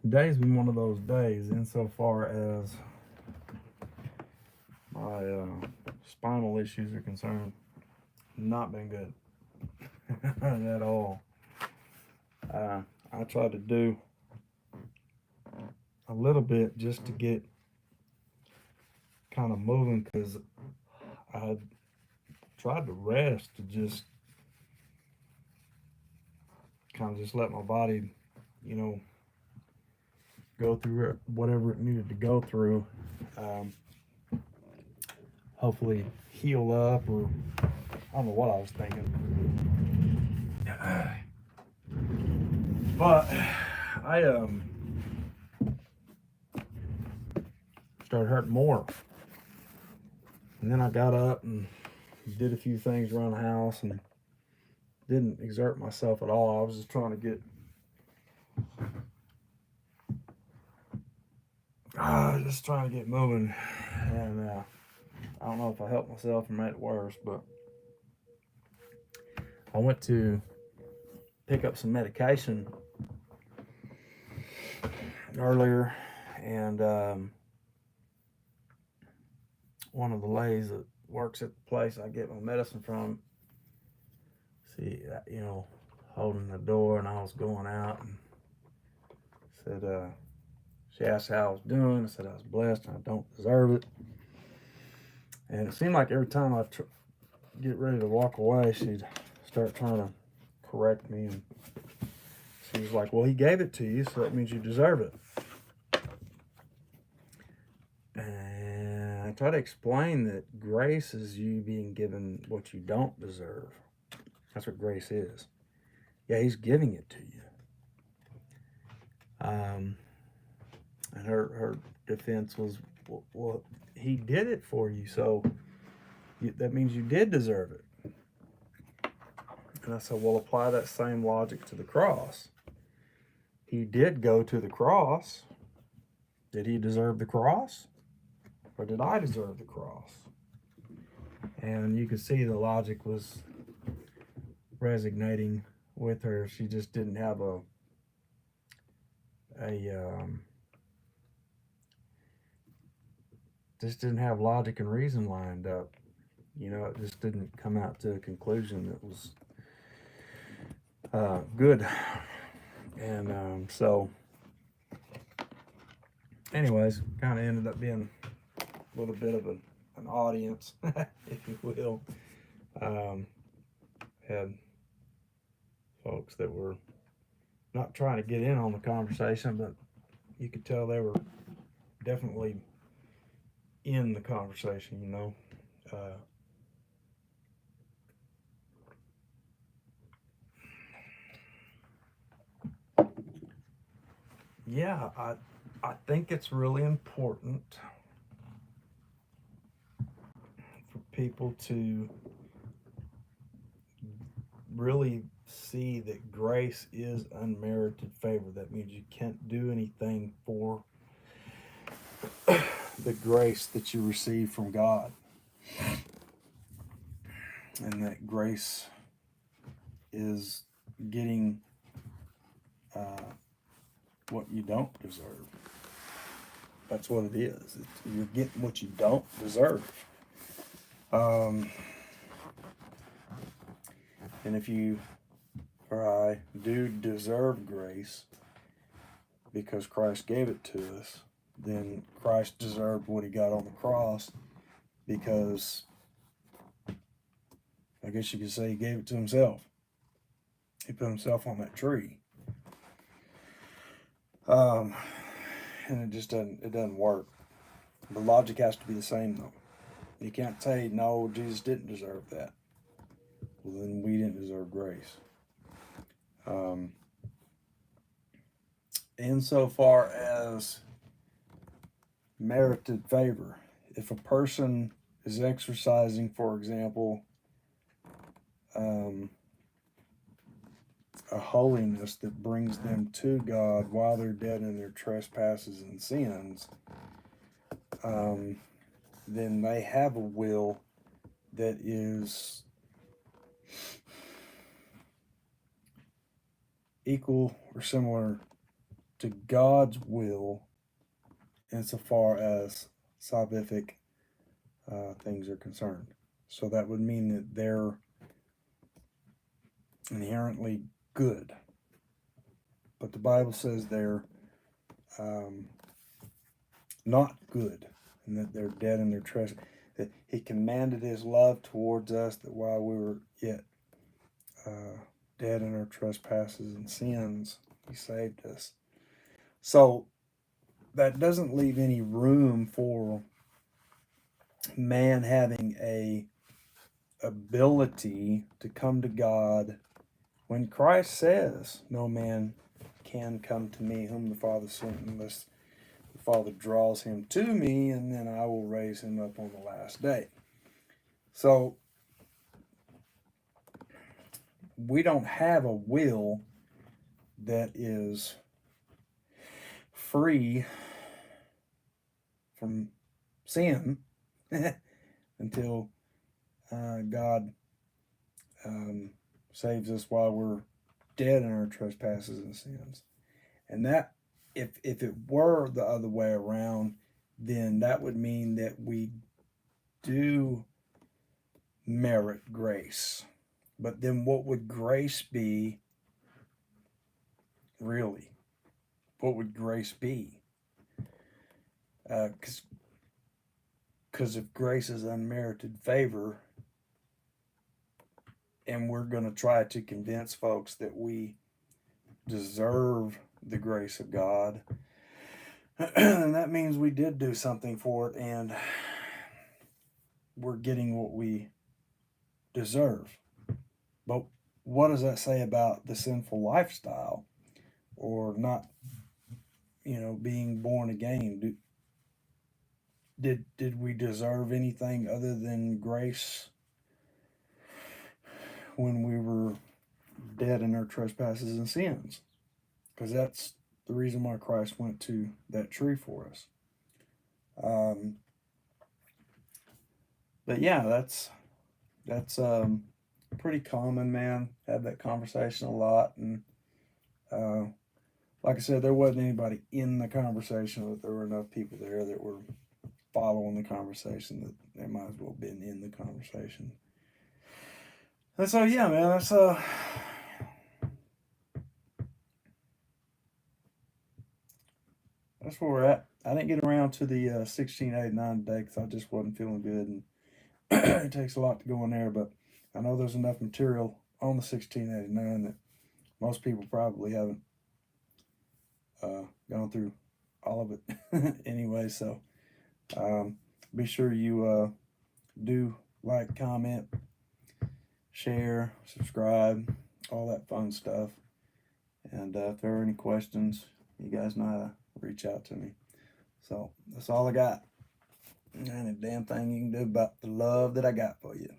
Today's been one of those days insofar as my spinal issues are concerned. Not been good at all. I tried to do a little bit just to get kind of moving because I tried to rest to just kind of just let my body, you know, go through whatever it needed to go through. Um, Hopefully heal up, or I don't know what I was thinking. But I started hurting more. And then I got up and did a few things around the house and didn't exert myself at all. I was just trying to get moving. And I don't know if I helped myself or made it worse, but I went to pick up some medication earlier, and one of the ladies that works at the place I get my medicine from, holding the door, and I was going out, and said, she asked how I was doing. I said I was blessed and I don't deserve it. And it seemed like every time I'd get ready to walk away, she'd start trying to correct me. And she was like, well, he gave it to you, so that means you deserve it. And I try to explain that grace is you being given what you don't deserve. That's what grace is. Yeah, he's giving it to you. And her defense was, well, he did it for you, so that means you did deserve it. And I said, well, apply that same logic to the cross. He did go to the cross. Did he deserve the cross? Or did I deserve the cross? And you could see the logic was resonating with her. She just didn't have just didn't have logic and reason lined up. It just didn't come out to a conclusion that was good. And so, anyways, kind of ended up being a little bit of an audience, if you will. Had folks that were not trying to get in on the conversation, but you could tell they were definitely in the conversation. Yeah, I think it's really important for people to really see that grace is unmerited favor. That means you can't do anything for the grace that you receive from God. And that grace is getting what you don't deserve. That's what it is. You're getting what you don't deserve. And if you or I do deserve grace because Christ gave it to us, then Christ deserved what he got on the cross because I guess you could say he gave it to himself. He put himself on that tree. And it just doesn't work. The logic has to be the same though. You can't say, no, Jesus didn't deserve that. Well, then we didn't deserve grace. Insofar as merited favor, if a person is exercising, for example, a holiness that brings them to God while they're dead in their trespasses and sins, then they have a will that is equal or similar to God's will insofar as salvific things are concerned. So that would mean that they're inherently good. But the Bible says they're not good, and that they're dead in their trespasses. That He commanded His love towards us, that while we were yet dead in our trespasses and sins, He saved us. So that doesn't leave any room for man having a ability to come to God when Christ says, "No man can come to me whom the Father sent, unless the Father draws him to me, and then I will raise him up on the last day." So we don't have a will that is free from sin until God saves us while we're dead in our trespasses and sins. And that, if it were the other way around, then that would mean that we do merit grace. But then what would grace be really? What would grace be? Because if grace is unmerited favor, and we're going to try to convince folks that we deserve the grace of God, and that means we did do something for it, and we're getting what we deserve. But what does that say about the sinful lifestyle, or not, being born again? Did we deserve anything other than grace when we were dead in our trespasses and sins? Because that's the reason why Christ went to that tree for us. But yeah, that's pretty common, man. Had that conversation a lot, and like I said, there wasn't anybody in the conversation, but there were enough people there that were following the conversation that they might as well have been in the conversation. And so yeah, man, that's where we're at. I didn't get around to the 1689 today because I just wasn't feeling good, and it takes a lot to go in there. But I know there's enough material on the 1689 that most people probably haven't gone through all of it anyway. So be sure you do like, comment, share, subscribe, all that fun stuff. And if there are any questions, you guys know how to reach out to me. So that's all I got. And a damn thing you can do about the love that I got for you.